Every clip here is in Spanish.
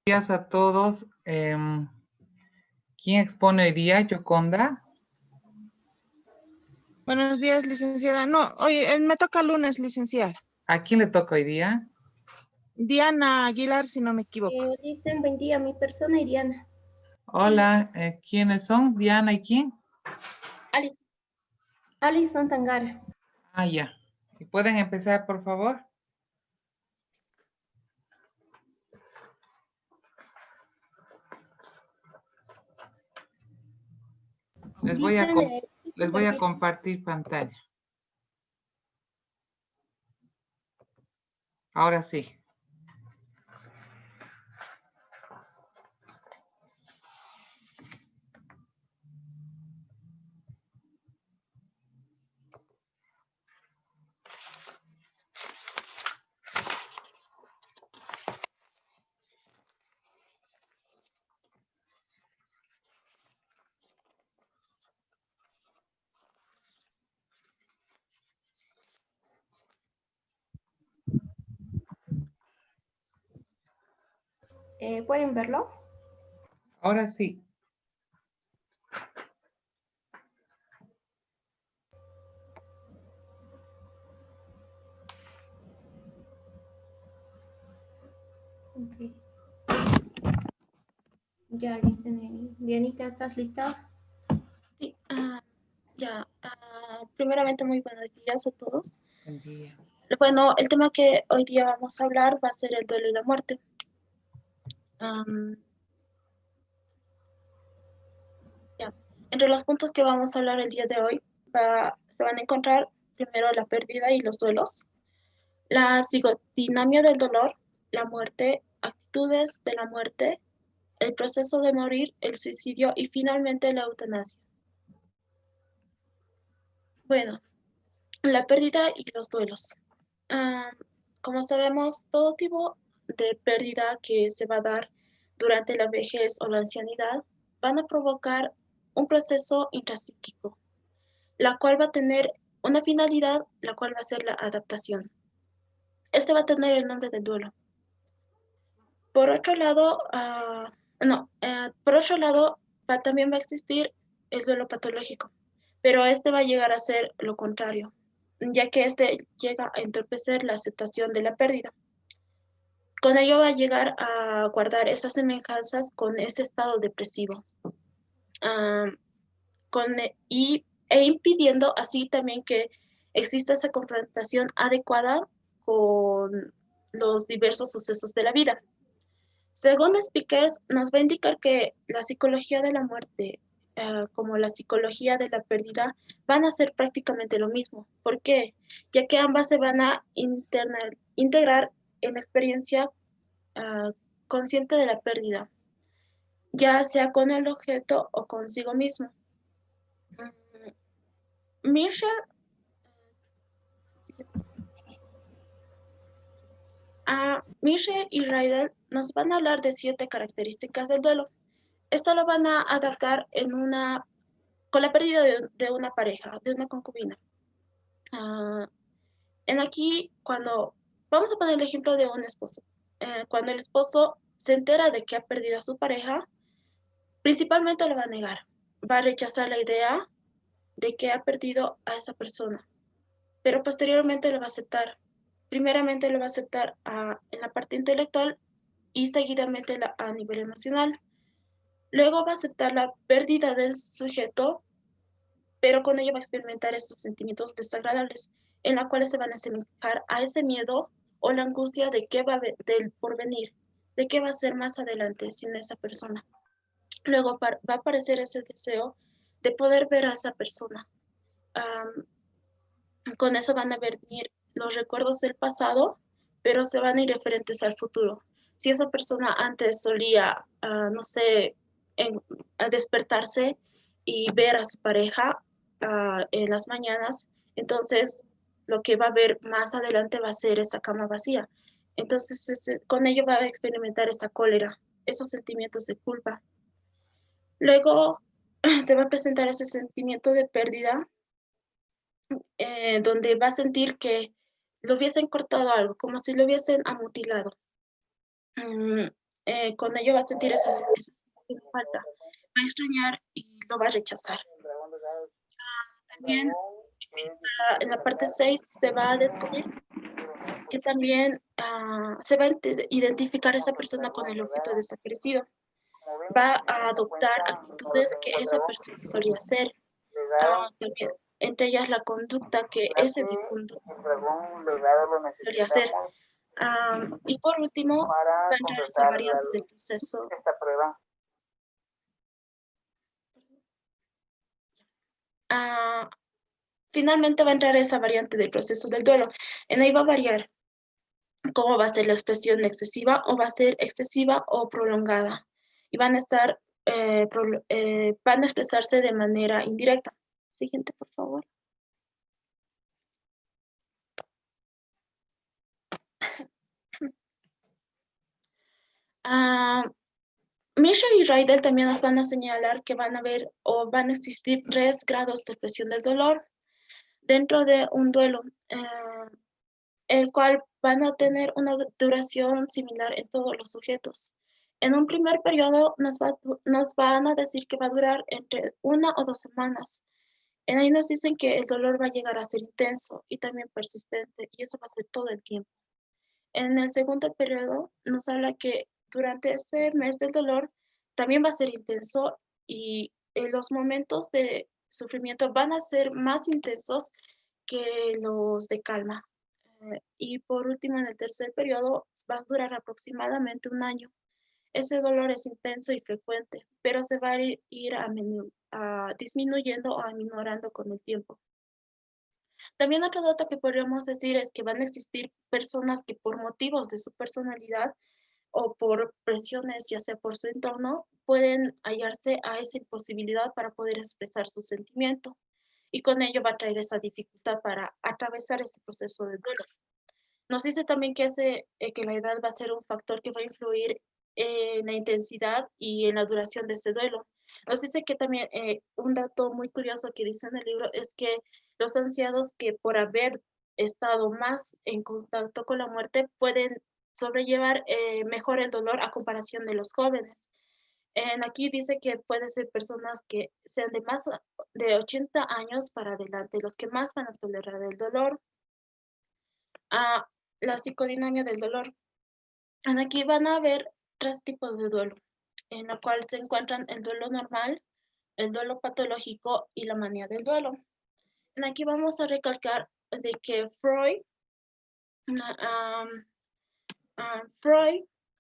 Días a todos. ¿Quién expone hoy día? Yoconda. Buenos días, licenciada. No, oye, me toca lunes, licenciada. ¿A quién le toca hoy día? Diana Aguilar, si no me equivoco. Dicen buen día, mi persona y Diana. Hola, ¿quiénes son? Diana y quién. Alison Tangara. Ah, ya. ¿Y pueden empezar, por favor? Les voy a compartir pantalla. Ahora sí. ¿Pueden verlo? Ahora sí. Okay. Ya, dicen, Dianita, ¿estás lista? Sí, ya. Primeramente, muy buenos días a todos. Buen día. Bueno, el tema que hoy día vamos a hablar va a ser el duelo y la muerte. Ya. Entre los puntos que vamos a hablar el día de hoy se van a encontrar primero la pérdida y los duelos, la psicodinamia del dolor, la muerte, actitudes de la muerte, el proceso de morir, el suicidio y finalmente la eutanasia. Bueno, la pérdida y los duelos. Como sabemos, todo tipo de pérdida que se va a dar durante la vejez o la ancianidad van a provocar un proceso intrapsíquico, la cual va a tener una finalidad, la cual va a ser la adaptación. Este va a tener el nombre del duelo. Por otro lado, también va a existir el duelo patológico, pero este va a llegar a ser lo contrario, ya que este llega a entorpecer la aceptación de la pérdida. Con ello va a llegar a guardar esas semejanzas con ese estado depresivo, e impidiendo así también que exista esa confrontación adecuada con los diversos sucesos de la vida. Según Speakers, nos va a indicar que la psicología de la muerte, como la psicología de la pérdida, van a ser prácticamente lo mismo. ¿Por qué? Ya que ambas se van a integrar en la experiencia consciente de la pérdida, ya sea con el objeto o consigo mismo. Michel y Rydell nos van a hablar de 7 características del duelo. Esto lo van a adaptar con la pérdida de una pareja, de una concubina. Cuando vamos a poner el ejemplo de un esposo. Cuando el esposo se entera de que ha perdido a su pareja, principalmente lo va a negar. Va a rechazar la idea de que ha perdido a esa persona, pero posteriormente lo va a aceptar. Primeramente lo va a aceptar en la parte intelectual y seguidamente a nivel emocional. Luego va a aceptar la pérdida del sujeto, pero con ello va a experimentar estos sentimientos desagradables, en los cuales se van a asemejar a ese miedo o la angustia de qué va a haber del porvenir, de qué va a ser más adelante sin esa persona. Luego va a aparecer ese deseo de poder ver a esa persona. Con eso van a venir los recuerdos del pasado, pero se van a ir referentes al futuro. Si esa persona antes solía, no sé, a despertarse y ver a su pareja en las mañanas, entonces lo que va a ver más adelante va a ser esa cama vacía. Entonces con ello va a experimentar esa cólera, esos sentimientos de culpa. Luego se va a presentar ese sentimiento de pérdida, donde va a sentir que lo hubiesen cortado algo, como si lo hubiesen mutilado. con ello va a sentir esa sensación de falta, va a extrañar y lo va a rechazar. También en la parte 6 se va a descubrir que también se va a identificar esa persona con el objeto desaparecido. Va a adoptar actitudes que esa persona solía hacer. También, entre ellas la conducta que ese difunto solía hacer. Y por último, va a entrar esta variante del proceso. Finalmente va a entrar esa variante del proceso del duelo. En ahí va a variar cómo va a ser la expresión excesiva o va a ser excesiva o prolongada. Y van a estar, van a expresarse de manera indirecta. Siguiente, por favor. Misha y Raidel también nos van a señalar que van a haber o van a existir 3 grados de expresión del dolor dentro de un duelo, el cual van a tener una duración similar en todos los sujetos. En un primer periodo nos van a decir que va a durar entre 1 o 2 semanas. En ahí nos dicen que el dolor va a llegar a ser intenso y también persistente, y eso va a ser todo el tiempo. En el segundo periodo nos habla que durante ese mes del dolor también va a ser intenso y los momentos de sufrimiento van a ser más intensos que los de calma. Y por último, en el tercer periodo va a durar aproximadamente 1 año. Ese dolor es intenso y frecuente, pero se va a ir disminuyendo o aminorando con el tiempo. También otro dato que podríamos decir es que van a existir personas que por motivos de su personalidad o por presiones, ya sea por su entorno, pueden hallarse a esa imposibilidad para poder expresar su sentimiento. Y con ello va a traer esa dificultad para atravesar ese proceso de duelo. Nos dice también que la edad va a ser un factor que va a influir en la intensidad y en la duración de este duelo. Nos dice que también un dato muy curioso que dice en el libro es que los ancianos que por haber estado más en contacto con la muerte pueden sobrellevar mejor el dolor a comparación de los jóvenes. Aquí dice que puede ser personas que sean de más de 80 años para adelante, los que más van a tolerar el dolor. La psicodinamia del dolor. Aquí van a haber 3 tipos de duelo, en la cual se encuentran el duelo normal, el duelo patológico y la manía del duelo. Aquí vamos a recalcar de que Freud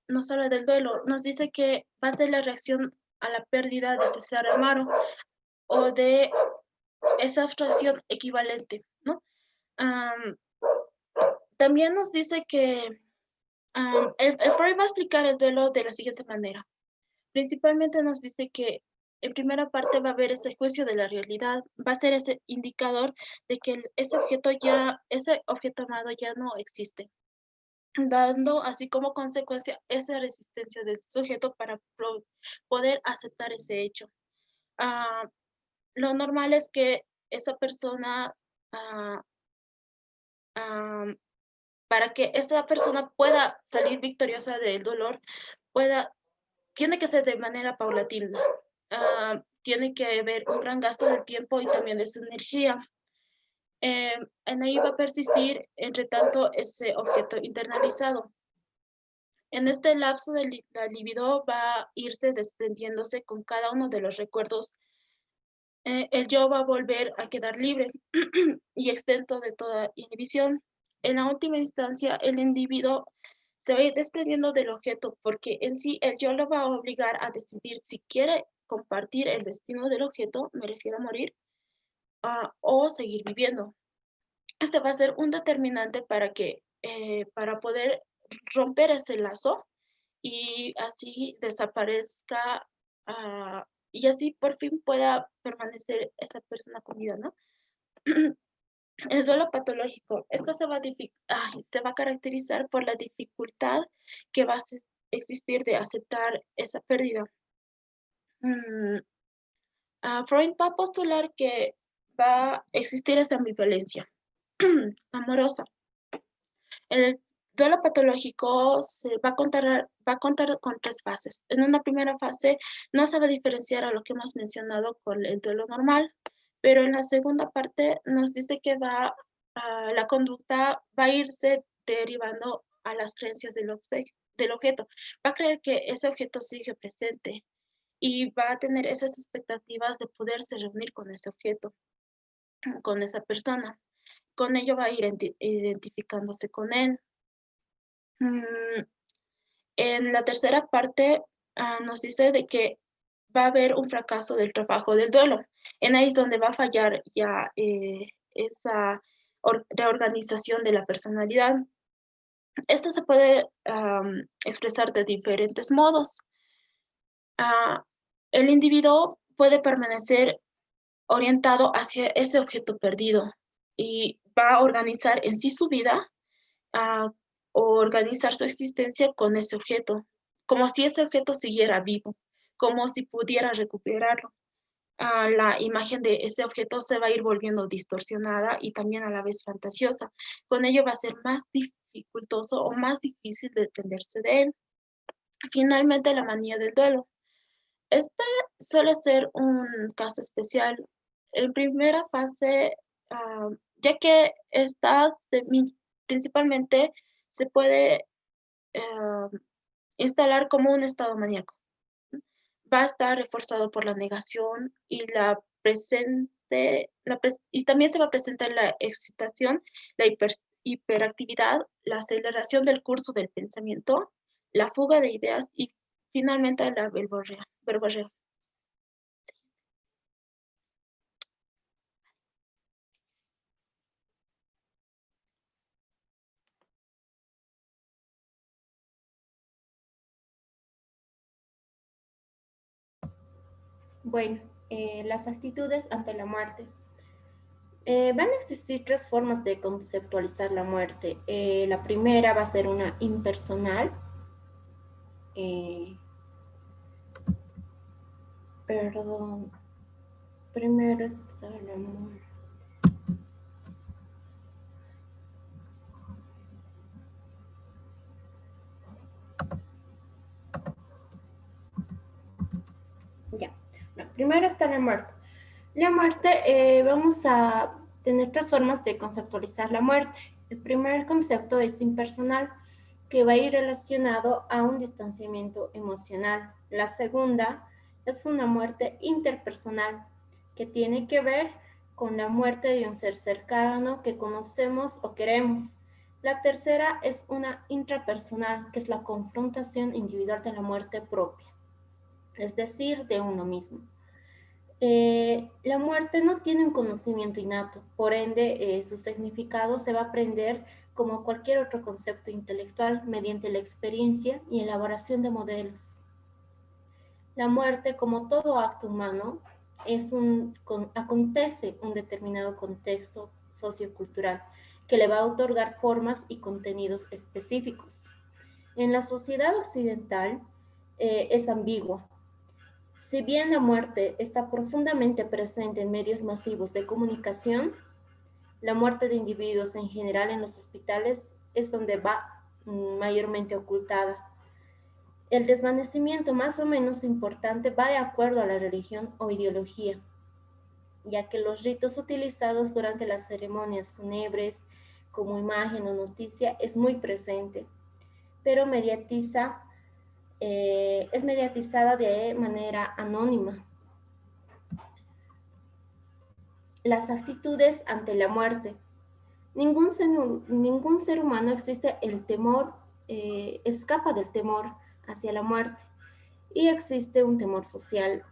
nos habla del duelo, nos dice que va a ser la reacción a la pérdida de ese ser amado o de esa frustración equivalente, ¿no? También nos dice que Freud va a explicar el duelo de la siguiente manera. Principalmente nos dice que en primera parte va a haber ese juicio de la realidad, va a ser ese indicador de que ese objeto amado ya no existe, dando así como consecuencia esa resistencia del sujeto para poder aceptar ese hecho. Lo normal es que esa persona, para que esa persona pueda salir victoriosa del dolor, tiene que ser de manera paulatina. Tiene que haber un gran gasto de tiempo y también de su energía. En ahí va a persistir, entre tanto, ese objeto internalizado. En este lapso de la libido va a irse desprendiéndose con cada uno de los recuerdos. El yo va a volver a quedar libre y exento de toda inhibición. En la última instancia, el individuo se va a ir desprendiendo del objeto porque en sí el yo lo va a obligar a decidir si quiere compartir el destino del objeto, me refiero a morir, o seguir viviendo. Este va a ser un determinante para poder romper ese lazo y así desaparezca y así por fin pueda permanecer esa persona con vida, ¿no? El duelo patológico, esto se va a caracterizar por la dificultad que va a existir de aceptar esa pérdida. Freud va a postular que va a existir esa ambivalencia amorosa. duelo patológico se va a contar con 3 fases. En una primera fase no se va a diferenciar a lo que hemos mencionado con el duelo normal, pero en la segunda parte nos dice que la conducta va a irse derivando a las creencias del objeto. Va a creer que ese objeto sigue presente y va a tener esas expectativas de poderse reunir con ese objeto, con esa persona. Con ello va a ir identificándose con él. En la tercera parte nos dice de que va a haber un fracaso del trabajo del duelo. En ahí es donde va a fallar ya esa reorganización de la personalidad. Esto se puede expresar de diferentes modos. El individuo puede permanecer orientado hacia ese objeto perdido y va a organizar en sí su vida, o organizar su existencia con ese objeto, como si ese objeto siguiera vivo, como si pudiera recuperarlo. La imagen de ese objeto se va a ir volviendo distorsionada y también a la vez fantasiosa. Con ello va a ser más dificultoso o más difícil desprenderse de él. Finalmente, la manía del duelo. Este suele ser un caso especial. En primera fase, ya que principalmente se puede instalar como un estado maníaco. Va a estar reforzado por la negación y y también se va a presentar la excitación, la hiperactividad, la aceleración del curso del pensamiento, la fuga de ideas y finalmente la verborrea. Bueno, las actitudes ante la muerte. Van a existir 3 formas de conceptualizar la muerte. La primera va a ser una impersonal. Perdón. Primero está la muerte. Ya. No, primero está la muerte. La muerte, vamos a tener 3 formas de conceptualizar la muerte. El primer concepto es impersonal, que va a ir relacionado a un distanciamiento emocional. La segunda es una muerte interpersonal, que tiene que ver con la muerte de un ser cercano que conocemos o queremos. La tercera es una intrapersonal, que es la confrontación individual de la muerte propia, es decir, de uno mismo. La muerte no tiene un conocimiento innato, por ende su significado se va a aprender como cualquier otro concepto intelectual mediante la experiencia y elaboración de modelos. La muerte, como todo acto humano, acontece un determinado contexto sociocultural que le va a otorgar formas y contenidos específicos. En la sociedad occidental es ambigua. Si bien la muerte está profundamente presente en medios masivos de comunicación, la muerte de individuos en general en los hospitales es donde va mayormente ocultada. El desvanecimiento más o menos importante va de acuerdo a la religión o ideología, ya que los ritos utilizados durante las ceremonias fúnebres como imagen o noticia es muy presente, pero es mediatizada de manera anónima. Las actitudes ante la muerte. Ningún ser humano escapa del temor hacia la muerte y existe un temor social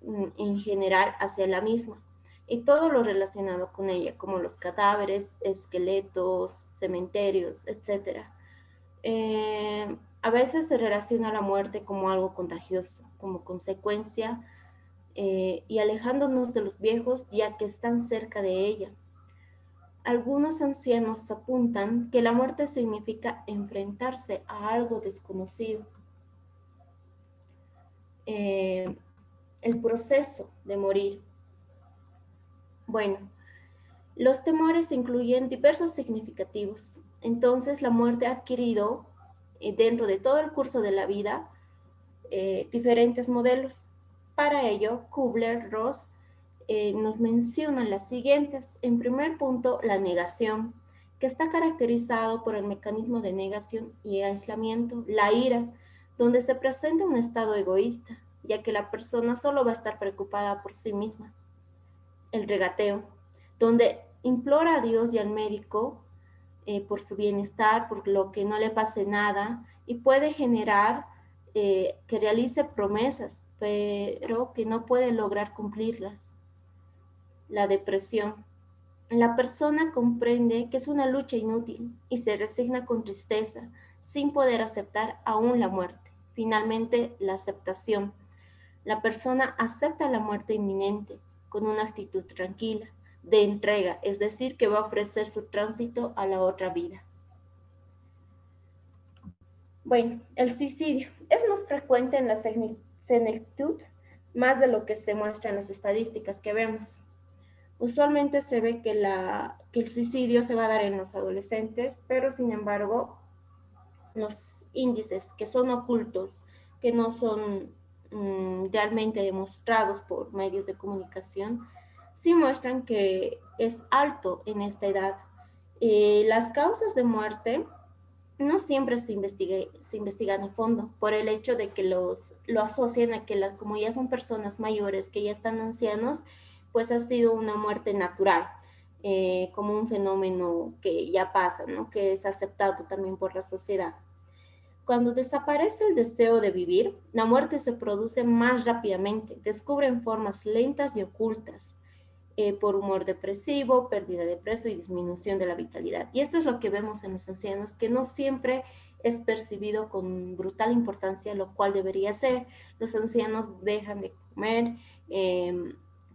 en general hacia la misma y todo lo relacionado con ella, como los cadáveres, esqueletos, cementerios, etc. A veces se relaciona la muerte como algo contagioso, como consecuencia y alejándonos de los viejos ya que están cerca de ella. Algunos ancianos apuntan que la muerte significa enfrentarse a algo desconocido. El proceso de morir. Bueno, Los temores incluyen diversos significativos. Entonces, la muerte ha adquirido dentro de todo el curso de la vida diferentes modelos. Para ello, Kubler-Ross nos menciona las siguientes. En primer punto, la negación, que está caracterizado por el mecanismo de negación y aislamiento. La ira, donde se presenta un estado egoísta, ya que la persona solo va a estar preocupada por sí misma. El regateo, donde implora a Dios y al médico por su bienestar, por lo que no le pase nada, y puede generar que realice promesas, pero que no puede lograr cumplirlas. La depresión. La persona comprende que es una lucha inútil y se resigna con tristeza, sin poder aceptar aún la muerte. Finalmente, la aceptación. La persona acepta la muerte inminente con una actitud tranquila, de entrega, es decir, que va a ofrecer su tránsito a la otra vida. Bueno, el suicidio es más frecuente en la senectud, más de lo que se muestra en las estadísticas que vemos. Usualmente se ve que el suicidio se va a dar en los adolescentes, pero sin embargo, los índices que son ocultos, que no son realmente demostrados por medios de comunicación, sí muestran que es alto en esta edad. Las causas de muerte no siempre se investigan a fondo por el hecho de que lo asocian a que como ya son personas mayores, que ya están ancianos, pues ha sido una muerte natural, como un fenómeno que ya pasa, ¿no? Que es aceptado también por la sociedad. Cuando desaparece el deseo de vivir, la muerte se produce más rápidamente, descubren formas lentas y ocultas, por humor depresivo, pérdida de peso y disminución de la vitalidad. Y esto es lo que vemos en los ancianos, que no siempre es percibido con brutal importancia, lo cual debería ser. Los ancianos dejan de comer,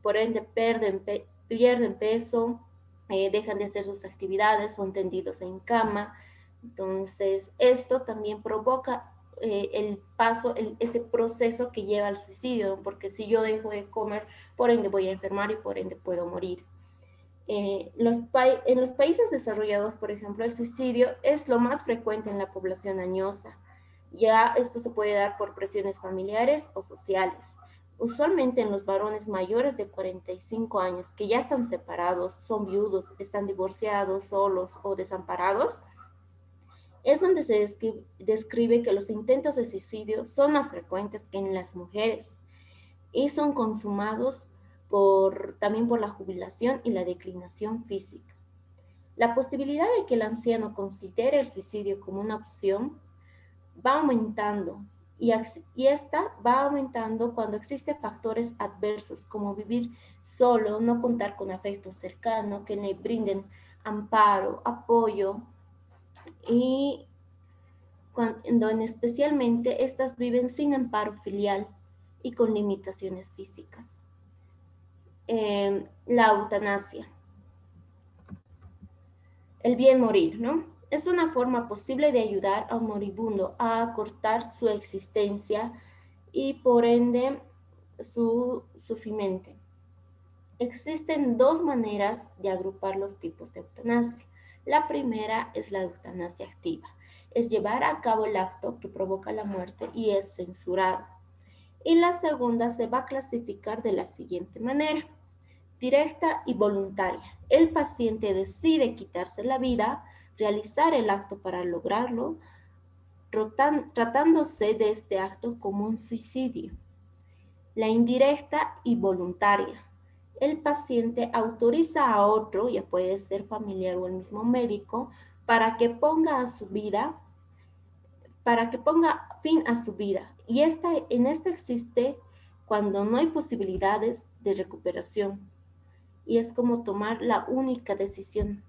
por ende pierden peso, dejan de hacer sus actividades, son tendidos en cama. Entonces, esto también provoca ese proceso que lleva al suicidio, porque si yo dejo de comer, por ende voy a enfermar y por ende puedo morir. En los países desarrollados, por ejemplo, el suicidio es lo más frecuente en la población añosa. Ya esto se puede dar por presiones familiares o sociales. Usualmente en los varones mayores de 45 años que ya están separados, son viudos, están divorciados, solos o desamparados, es donde se describe que los intentos de suicidio son más frecuentes que en las mujeres y son consumados también por la jubilación y la declinación física. La posibilidad de que el anciano considere el suicidio como una opción va aumentando y esta va aumentando cuando existen factores adversos como vivir solo, no contar con afecto cercano, que le brinden amparo, apoyo, y donde especialmente estas viven sin amparo filial y con limitaciones físicas. La eutanasia. El bien morir, ¿no? Es una forma posible de ayudar a un moribundo a acortar su existencia y por ende su sufrimiento. Existen dos maneras de agrupar los tipos de eutanasia. La primera es la eutanasia activa. Es llevar a cabo el acto que provoca la muerte y es censurado. Y la segunda se va a clasificar de la siguiente manera: directa y voluntaria. El paciente decide quitarse la vida, realizar el acto para lograrlo, tratándose de este acto como un suicidio. La indirecta y voluntaria. El paciente autoriza a otro, ya puede ser familiar o el mismo médico, para que ponga fin a su vida. Y en esta existe cuando no hay posibilidades de recuperación. Y es como tomar la única decisión.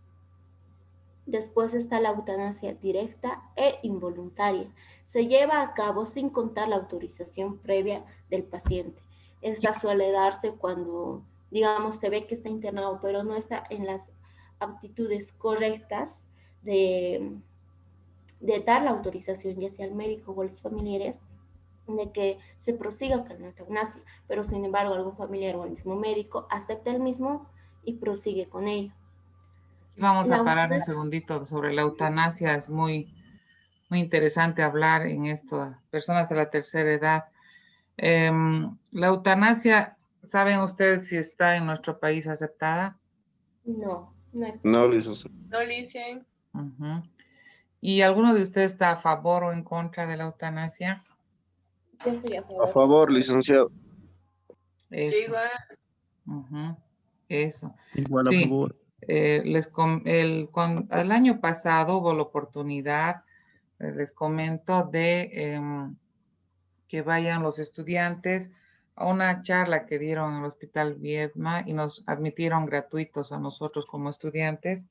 Después está la eutanasia directa e involuntaria. Se lleva a cabo sin contar la autorización previa del paciente. Esta suele darse cuando, digamos, se ve que está internado, pero no está en las aptitudes correctas de dar la autorización, ya sea al médico o a los familiares, de que se prosiga con la eutanasia, pero sin embargo algún familiar o el mismo médico acepta el mismo y prosigue con ello. Vamos a La parar un eutanasia- segundito sobre la eutanasia. Es muy interesante hablar en esto, personas de la tercera edad. La eutanasia, ¿saben ustedes si está en nuestro país aceptada? No, no está. No, licenciado. No, Licen. Ujú. ¿Y alguno de ustedes está a favor o en contra de la eutanasia? Yo estoy a A favor. favor, licenciado. Yo Eso. igual. Ujú. Eso. Igual a Sí. favor. El año pasado hubo la oportunidad, les comento, de que vayan los estudiantes a una charla que dieron en el Hospital Viedma y nos admitieron gratuitos a nosotros como estudiantes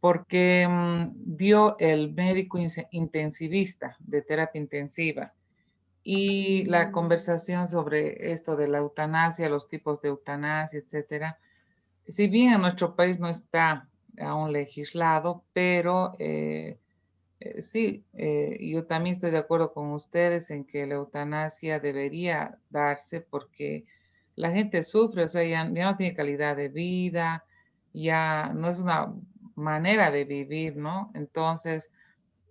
porque dio el médico intensivista de terapia intensiva y la conversación sobre esto de la eutanasia, los tipos de eutanasia, etcétera. Si bien en nuestro país no está aún legislado, pero sí, yo también estoy de acuerdo con ustedes en que la eutanasia debería darse porque la gente sufre, o sea, ya no tiene calidad de vida, ya no es una manera de vivir, ¿no? Entonces,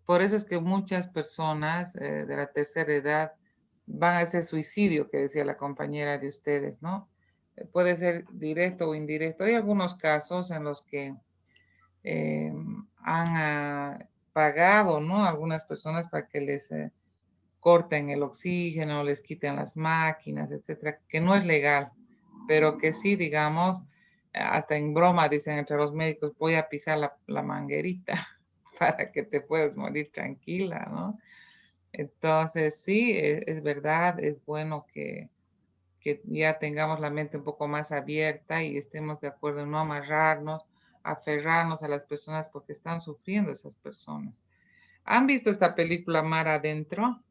por eso es que muchas personas de la tercera edad van a ese suicidio que decía la compañera de ustedes, ¿no? Puede ser directo o indirecto. Hay algunos casos en los que han pagado, ¿no? Algunas personas para que les corten el oxígeno, les quiten las máquinas, etcétera, que no es legal, pero que sí, digamos, hasta en broma dicen entre los médicos, voy a pisar la manguerita para que te puedas morir tranquila, ¿no? Entonces, sí, es verdad, es bueno que ya tengamos la mente un poco más abierta y estemos de acuerdo en no amarrarnos, aferrarnos a las personas porque están sufriendo esas personas. ¿Han visto esta película Mar Adentro?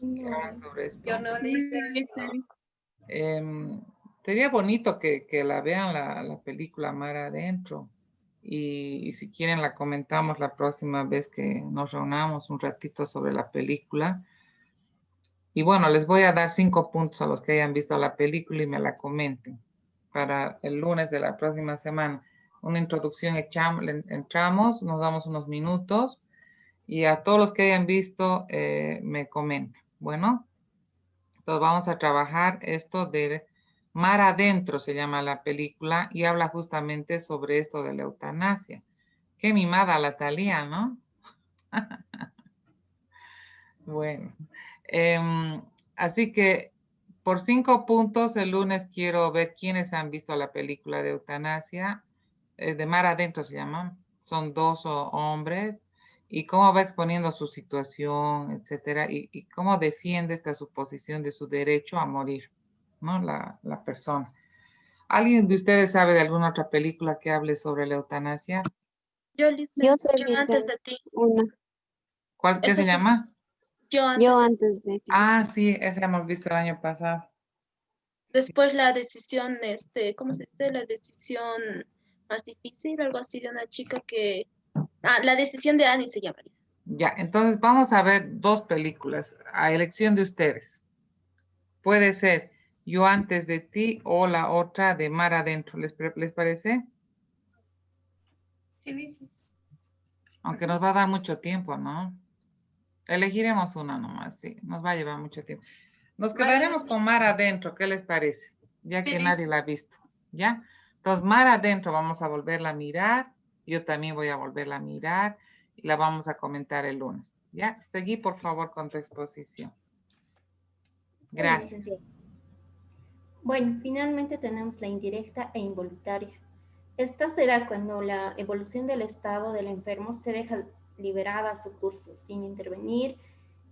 No. Hablan sobre esto. Yo no, Licen. Sería bonito que la vean la película Mar Adentro y si quieren la comentamos la próxima vez que nos reunamos un ratito sobre la película. Y bueno, les voy a dar 5 puntos a los que hayan visto la película y me la comenten para el lunes de la próxima semana. Una introducción entramos, nos damos unos minutos y a todos los que hayan visto me comentan. Bueno, entonces vamos a trabajar esto de Mar Adentro, se llama la película y habla justamente sobre esto de la eutanasia. Qué mimada la Thalía, ¿no? Bueno, así que por 5 puntos el lunes quiero ver quiénes han visto la película de eutanasia, de Mar Adentro se llama, son 2 hombres, y cómo va exponiendo su situación, etcétera, y cómo defiende esta suposición de su derecho a morir, ¿no? La persona. ¿Alguien de ustedes sabe de alguna otra película que hable sobre la eutanasia? Yo sé, antes de ti. una. ¿Cuál, qué Esa se es llama? Yo antes Yo de antes de ti. Ah, sí, esa hemos visto el año pasado. Después la decisión, ¿cómo se dice? La decisión más difícil, algo así de una chica que... Ah, la decisión de Annie se llama. Ya, entonces vamos a ver 2 películas a elección de ustedes. Puede ser Yo antes de ti o la otra de Mar Adentro. ¿Les parece? Sí, Licen. Aunque nos va a dar mucho tiempo, ¿no? Elegiremos una nomás, sí. Nos va a llevar mucho tiempo. Nos Mar quedaremos Adentro. con Mar Adentro. ¿Qué les parece? Ya Sí, que Liz. nadie la ha visto. ¿Ya? Entonces, Mar Adentro vamos a volverla a mirar. Yo también voy a volverla a mirar. Y la vamos a comentar el lunes. ¿Ya? Seguí, por favor, con tu exposición. Gracias. Licenciado. Bueno, finalmente tenemos la indirecta e involuntaria. Esta será cuando la evolución del estado del enfermo se deja liberada a su curso sin intervenir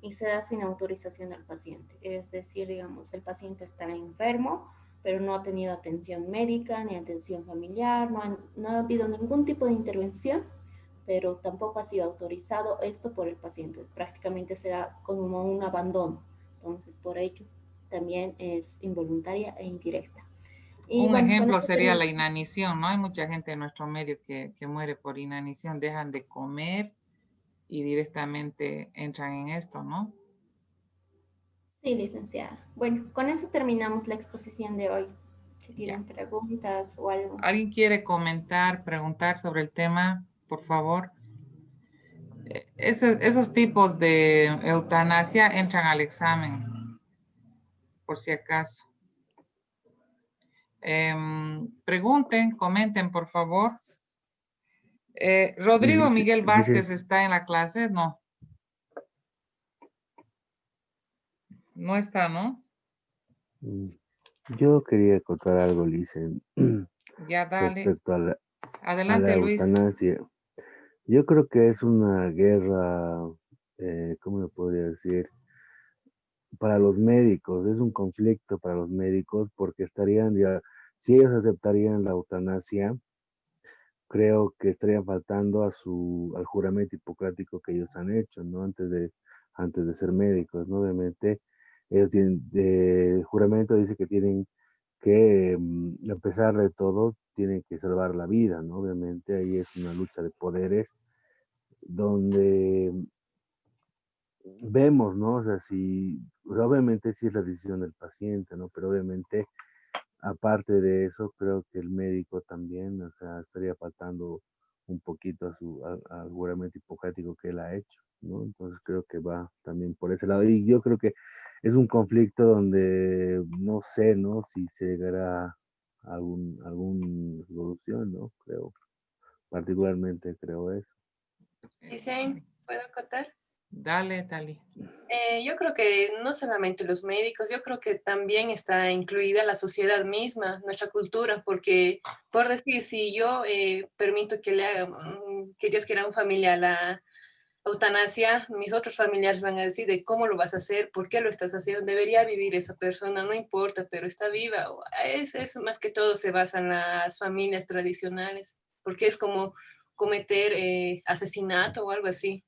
y se da sin autorización del paciente. Es decir, digamos, el paciente está enfermo, pero no ha tenido atención médica ni atención familiar, no ha habido ningún tipo de intervención, pero tampoco ha sido autorizado esto por el paciente. Prácticamente se da como un abandono. Entonces, por ello, también es involuntaria e indirecta. Y Un bueno, con ejemplo esto sería la termino. inanición, ¿no? Hay mucha gente en nuestro medio que muere por inanición, dejan de comer y directamente entran en esto, ¿no? Sí, licenciada. Bueno, con eso terminamos la exposición de hoy. si tienen preguntas o algo. ¿Alguien quiere comentar, preguntar sobre el tema? Por favor. Esos tipos de eutanasia entran al examen, por si acaso. Pregunten, comenten, por favor. Rodrigo Miguel Vázquez está en la clase, no. No está, ¿no? Yo quería contar algo, Licen, Ya, dale. respecto a la Adelante, Luis. eutanasia. Yo creo que es una guerra, ¿cómo le podría decir? Para los médicos, es un conflicto para los médicos porque estarían ya, si ellos aceptarían la eutanasia, creo que estarían faltando al juramento hipocrático que ellos han hecho, ¿no? Antes de ser médicos, ¿no? Obviamente, ellos tienen, el juramento dice que tienen que, a pesar de todo, tienen que salvar la vida, ¿no? Obviamente, ahí es una lucha de poderes donde vemos, ¿no? O sea, obviamente sí es la decisión del paciente, ¿no? Pero obviamente, aparte de eso, creo que el médico también, o sea, estaría faltando un poquito al juramento hipocrático que él ha hecho, ¿no? Entonces creo que va también por ese lado. Y yo creo que es un conflicto donde no sé, ¿no? Si se llegará a alguna solución, ¿no? Particularmente creo eso. Dicen, ¿puedo contar? Dale, Tali. Yo creo que no solamente los médicos, yo creo que también está incluida la sociedad misma, nuestra cultura, porque por decir, si yo permito que le haga, que Dios quiera a un familiar la eutanasia, mis otros familiares van a decir de cómo lo vas a hacer, por qué lo estás haciendo, debería vivir esa persona, no importa, pero está viva. Es más que todo se basa en las familias tradicionales, porque es como cometer asesinato o algo así.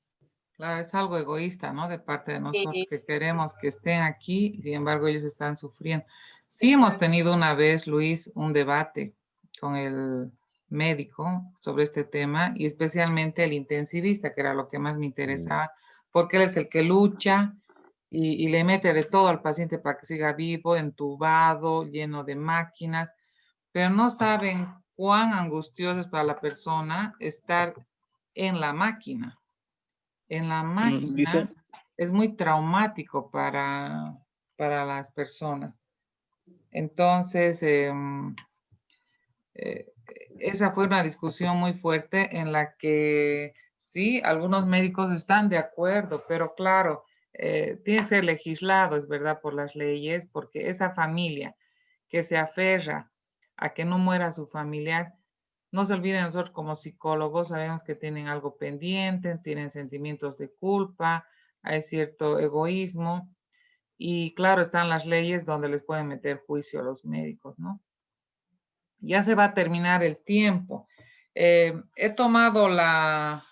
Claro, es algo egoísta, ¿no? De parte de nosotros Y, que queremos que estén aquí, y sin embargo ellos están sufriendo. Sí hemos tenido una vez, Luis, un debate con el médico sobre este tema y especialmente el intensivista, que era lo que más me interesaba, porque él es el que lucha y le mete de todo al paciente para que siga vivo, entubado, lleno de máquinas, pero no saben cuán angustioso es para la persona estar en la máquina. En la máquina Dice, es muy traumático para las personas. Entonces, esa fue una discusión muy fuerte en la que sí, algunos médicos están de acuerdo, pero claro, tiene que ser legislado, es verdad, por las leyes, porque esa familia que se aferra a que no muera su familiar, no se olviden, nosotros como psicólogos sabemos que tienen algo pendiente, tienen sentimientos de culpa, hay cierto egoísmo y claro, están las leyes donde les pueden meter juicio a los médicos, ¿no? Ya se va a terminar el tiempo. He tomado la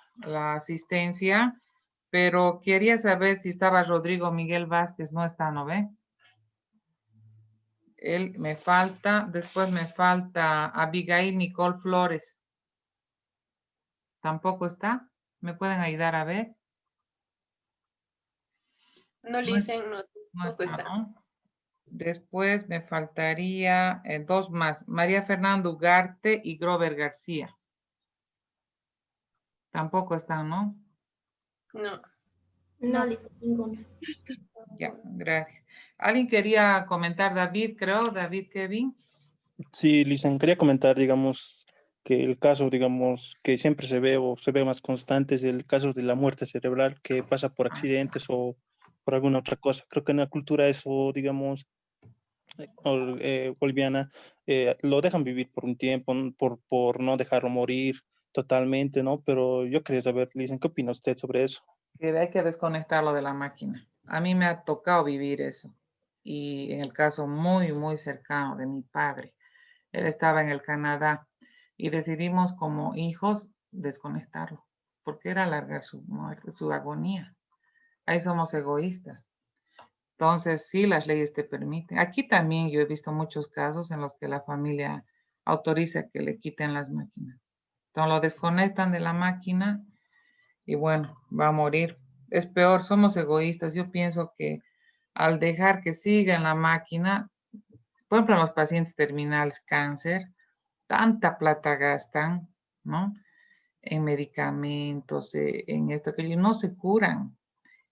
asistencia, pero quería saber si estaba Rodrigo Miguel Vázquez, no está, ¿no ve? Él me falta, después me falta Abigail Nicole Flores. ¿Tampoco está? ¿Me pueden ayudar a ver? no le dicen, no, No tampoco está, está. ¿no? Después me faltaría dos más. María Fernanda Ugarte y Grover García. Tampoco están, ¿no? No. No, Lisa, ninguno. Ya, gracias. ¿Alguien quería comentar? David, creo. David Kevin. sí, Lisan, quería comentar, digamos, que el caso, digamos, que siempre se ve o se ve más constante es el caso de la muerte cerebral que pasa por accidentes o por alguna otra cosa. Creo que en la cultura eso, digamos, boliviana, lo dejan vivir por un tiempo, por no dejarlo morir totalmente, ¿no? Pero yo quería saber, Lisan, ¿qué opina usted sobre eso? Que hay que desconectarlo de la máquina. A mí me ha tocado vivir eso. Y en el caso muy, muy cercano de mi padre. Él estaba en el Canadá y decidimos como hijos desconectarlo, porque era alargar su muerte, su agonía. Ahí somos egoístas. Entonces, sí, las leyes te permiten. Aquí también yo he visto muchos casos en los que la familia autoriza que le quiten las máquinas. Entonces lo desconectan de la máquina y bueno, va a morir. Es peor, somos egoístas. Yo pienso que al dejar que siga en la máquina, por ejemplo, en los pacientes terminales cáncer, tanta plata gastan, ¿no? En medicamentos, en esto, que no se curan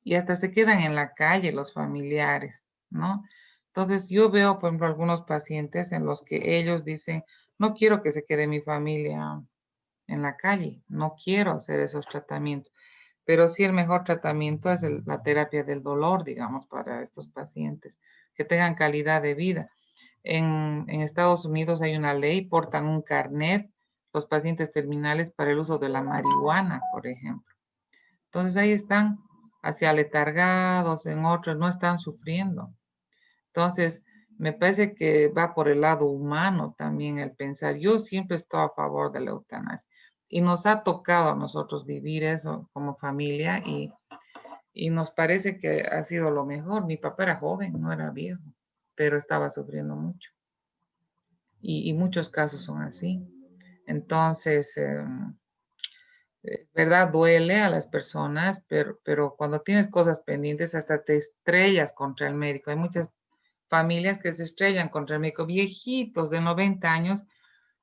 y hasta se quedan en la calle los familiares, ¿no? Entonces yo veo, por ejemplo, algunos pacientes en los que ellos dicen, no quiero que se quede mi familia en la calle, no quiero hacer esos tratamientos, pero sí el mejor tratamiento es la terapia del dolor, digamos, para estos pacientes, que tengan calidad de vida. En Estados Unidos hay una ley, portan un carnet los pacientes terminales para el uso de la marihuana, por ejemplo. Entonces ahí están hacia aletargados, en otros no están sufriendo. Entonces, me parece que va por el lado humano también el pensar. Yo siempre estoy a favor de la eutanasia y nos ha tocado a nosotros vivir eso como familia y nos parece que ha sido lo mejor. Mi papá era joven, no era viejo, pero estaba sufriendo mucho. Y muchos casos son así. Entonces, ¿verdad? Duele a las personas, pero cuando tienes cosas pendientes hasta te estrellas contra el médico. Hay muchas familias que se estrellan contra el médico, viejitos de 90 años,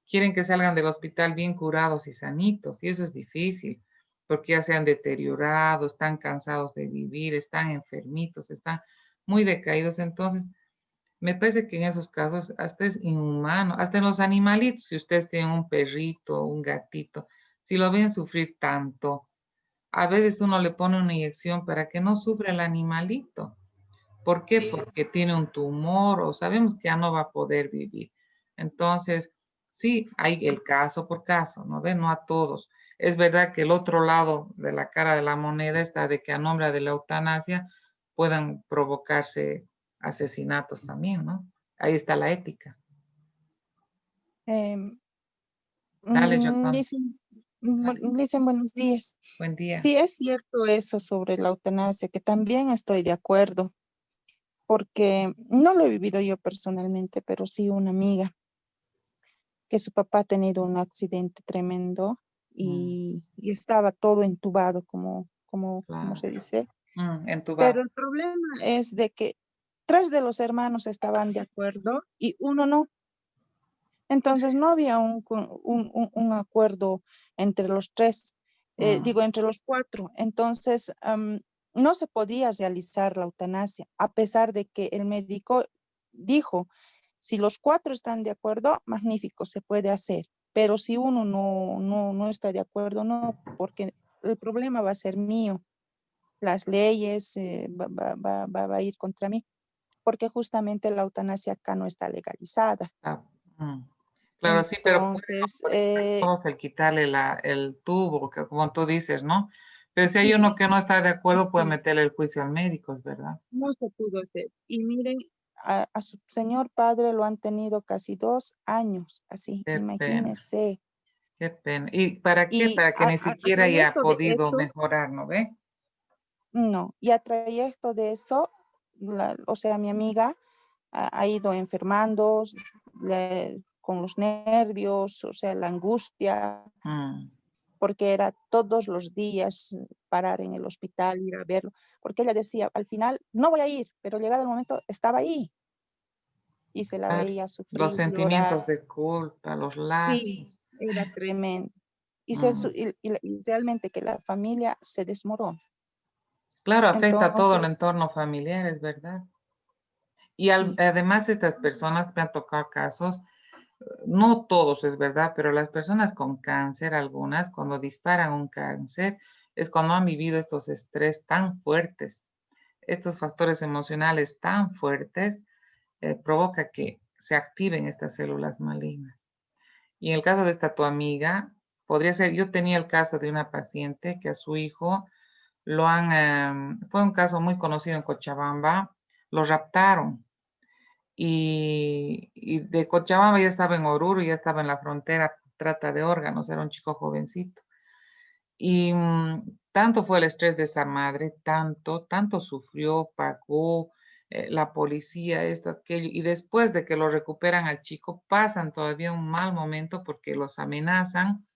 quieren que salgan del hospital bien curados y sanitos, y eso es difícil, porque ya se han deteriorado, están cansados de vivir, están enfermitos, están muy decaídos. Entonces, me parece que en esos casos hasta es inhumano, hasta en los animalitos, si ustedes tienen un perrito, un gatito, si lo ven sufrir tanto, a veces uno le pone una inyección para que no sufra el animalito. ¿Por qué? Sí. Porque tiene un tumor o sabemos que ya no va a poder vivir. Entonces, sí, hay el caso por caso, ¿no ven? No a todos. Es verdad que el otro lado de la cara de la moneda está de que a nombre de la eutanasia puedan provocarse asesinatos también, ¿no? Ahí está la ética. Em, Dale, Joconda. Dicen buenos días. Buen día. Sí, es cierto eso sobre la eutanasia, que también estoy de acuerdo, porque no lo he vivido yo personalmente, pero sí una amiga, que su papá ha tenido un accidente tremendo y estaba todo entubado, como Claro. se dice. Entubado. Pero el problema es de que 3 de los hermanos estaban de acuerdo y uno no. Entonces no había un acuerdo entre los 3, entre los 4. Entonces no se podía realizar la eutanasia, a pesar de que el médico dijo, si los 4 están de acuerdo, magnífico, se puede hacer. Pero si uno no está de acuerdo, no, porque el problema va a ser mío. Las leyes va a ir contra mí, porque justamente la eutanasia acá no está legalizada. Claro, sí, pero Entonces, todos el quitarle el tubo, que como tú dices, ¿no? Pero si hay sí, uno que no está de acuerdo, puede sí, meterle el juicio al médico, es verdad. no se pudo hacer. Y miren, a su señor padre lo han tenido casi 2 años, así, Qué pena, imagínense. qué pena. ¿Y para qué? Y Para que ni a siquiera haya trayecto de podido eso, mejorar, ¿no ve? no, y a trayecto de eso, o sea, mi amiga ha ido enfermando con los nervios, o sea, la angustia, porque era todos los días parar en el hospital, ir a verlo, porque ella decía, al final no voy a ir, pero llegado el momento estaba ahí y se la Claro. veía Los sufrir, sentimientos llorar. de culpa, los lazos. Sí, era tremendo. Y, Mm. y realmente que la familia se desmoronó. Claro, afecta a todo el Entonces, entorno familiar, es verdad. Y sí, además estas personas me han tocado casos, no todos es verdad, pero las personas con cáncer, algunas, cuando disparan un cáncer, es cuando han vivido estos estrés tan fuertes, estos factores emocionales tan fuertes, provoca que se activen estas células malignas. Y en el caso de esta tu amiga, podría ser, yo tenía el caso de una paciente que a su hijo fue un caso muy conocido en Cochabamba, lo raptaron y de Cochabamba ya estaba en Oruro, ya estaba en la frontera, trata de órganos, era un chico jovencito. Y tanto fue el estrés de esa madre, tanto sufrió, pagó, la policía, esto, aquello, y después de que lo recuperan al chico, pasan todavía un mal momento porque los amenazan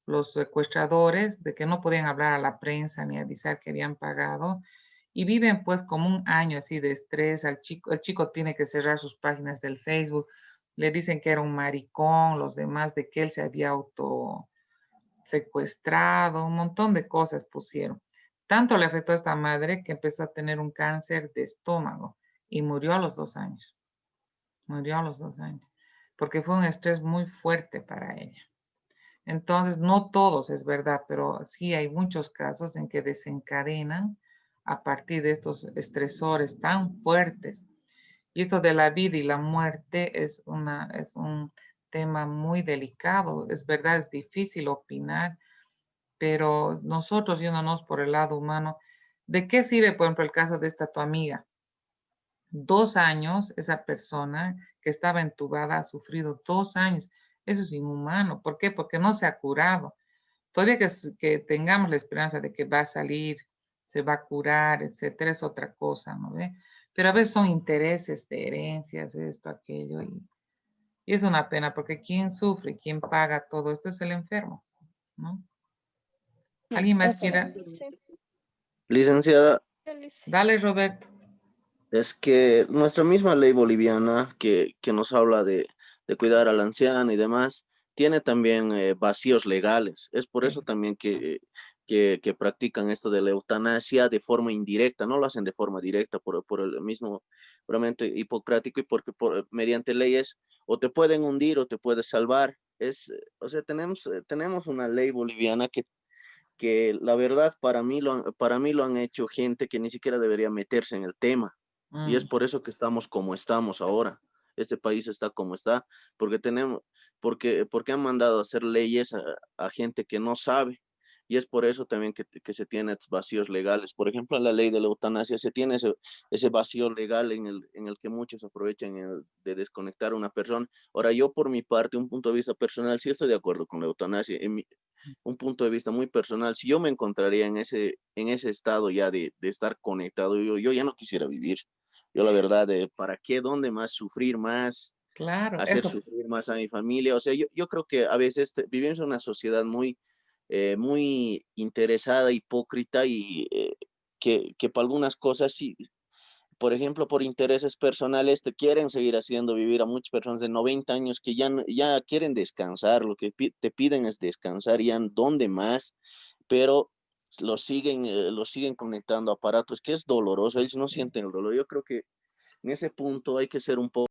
los secuestradores de que no podían hablar a la prensa ni avisar que habían pagado, y viven pues como un año así de estrés. El chico tiene que cerrar sus páginas del Facebook, le dicen que era un maricón, los demás de que él se había auto secuestrado, un montón de cosas pusieron. Tanto le afectó a esta madre que empezó a tener un cáncer de estómago y murió a los 2 años. Murió a los 2 años, porque fue un estrés muy fuerte para ella. Entonces, no todos, es verdad, pero sí hay muchos casos en que desencadenan a partir de estos estresores tan fuertes. Y esto de la vida y la muerte es un tema muy delicado. Es verdad, es difícil opinar, pero nosotros yéndonos por el lado humano, ¿de qué sirve, por ejemplo, el caso de esta tu amiga? 2 años, esa persona que estaba entubada ha sufrido 2 años. Eso es inhumano. ¿Por qué? Porque no se ha curado. Todavía que tengamos la esperanza de que va a salir, se va a curar, etcétera, es otra cosa, ¿no ve? Pero a veces son intereses de herencias, esto, aquello, y es una pena porque quien sufre, quien paga todo esto es el enfermo, ¿no? ¿Alguien más Eso. quiera? Licenciada, Dale, Roberto. es que nuestra misma ley boliviana que nos habla de cuidar al anciano y demás, tiene también vacíos legales. Es por eso también que practican esto de la eutanasia de forma indirecta, no lo hacen de forma directa por el mismo juramento hipocrático y porque mediante leyes o te pueden hundir o te puedes salvar. O sea, tenemos una ley boliviana que la verdad para mí lo han hecho gente que ni siquiera debería meterse en el tema. Y es por eso que estamos como estamos ahora. Este país está como está, porque han mandado a hacer leyes a gente que no sabe. Y es por eso también que se tienen vacíos legales. Por ejemplo, en la ley de la eutanasia se tiene ese vacío legal en el que muchos aprovechan de desconectar a una persona. Ahora, yo por mi parte, un punto de vista personal, sí estoy de acuerdo con la eutanasia. Un punto de vista muy personal, si yo me encontraría en ese estado ya de estar conectado, yo ya no quisiera vivir. Yo la verdad, ¿para qué? ¿Dónde más sufrir más? Claro, Hacer eso. sufrir más a mi familia. O sea, yo creo que a veces vivimos en una sociedad muy interesada, hipócrita y que para algunas cosas sí, por ejemplo, por intereses personales te quieren seguir haciendo vivir a muchas personas de 90 años que ya quieren descansar, lo que te piden es descansar, ya dónde más, pero los siguen conectando a aparatos, que es doloroso, ellos no sienten el dolor. Yo creo que en ese punto hay que ser un poco